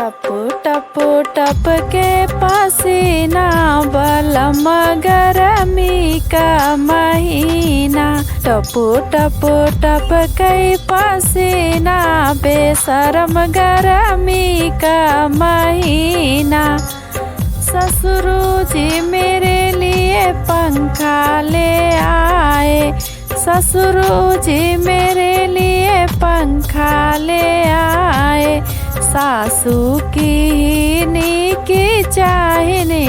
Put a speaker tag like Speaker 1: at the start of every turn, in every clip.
Speaker 1: टप टप टप के पसीना बलम गरमी का महीना। टप टप टप के पसीना बेशरम गरमी का महीना। ससुरु जी मेरे लिए पंखा ले आए। ससुरु जी मेरे लिए पंखा ले आए। सासू की नीकी चाहिए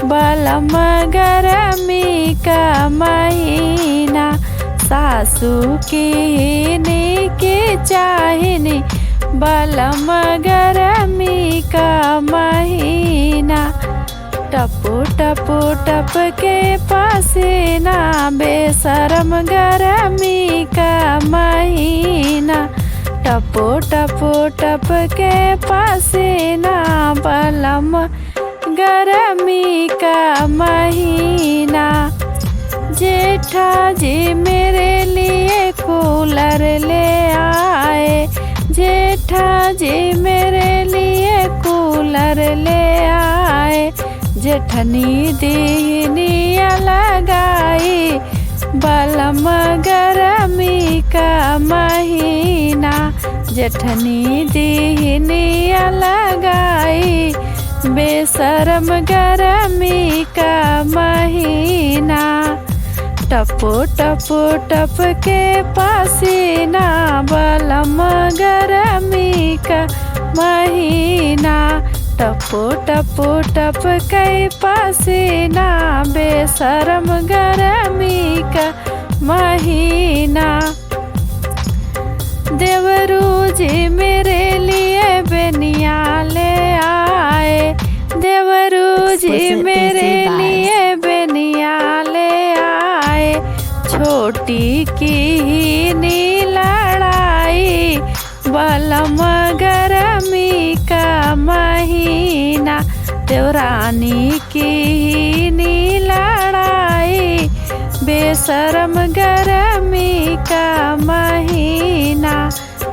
Speaker 1: बलम गरमी का महीना। सासू की नीकी चाहिए बलम गरमी का महीना। टप टप टप के पसीना बेशरम गरमी का महीना। टप टप टप के पसीना बलम गरमी का महीना। जेठा जी मेरे लिए कूलर ले आए। जेठा जी मेरे लिए कूलर ले आए। जेठनी दीनिया लगाई बलम गरमी का महीना। जेठनी दीनिया लगाई बेशरम गरमी का महीना। टप टप टप के पसीना बलम गरमी का महीना। टप टप टप के पसीना बेशरम गरमी का महीना। देवरू जी मेरे लिए बेनिया ले आए। देवरू जी मेरे लिए बेनिया ले आए। छोटी की ही लड़ाई बलम गरमी का महीना। देवरानी की नी लड़ाई बेशरम गरमी का महीना।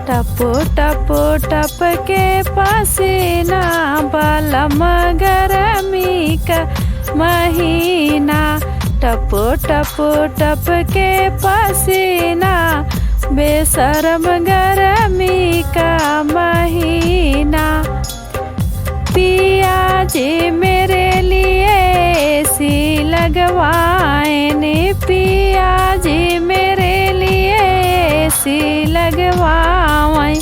Speaker 1: टप टप टप के पसीना बलम गरमी का महीना। टप टप टप के पसीना बेशरम गरमी का महीना। पिया जी मेरे लिए एसी लगवाए ने। पिया जी मेरे लिए एसी लगवाए।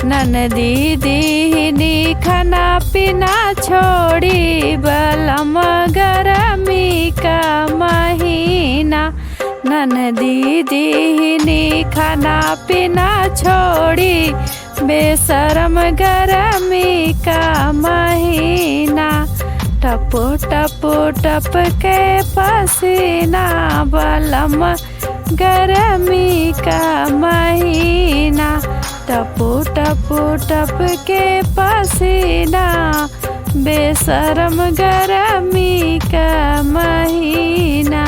Speaker 1: ननदी दीनी खाना पीना छोड़ी बलम गरमी का महीना। ननदी दीनी खाना पीना छोड़ी बेशरम गरमी का महीना। टप टप टप के पसीना बलम गरमी का महीना। टप टप टप के पसीना बेशरम गरमी का महीना।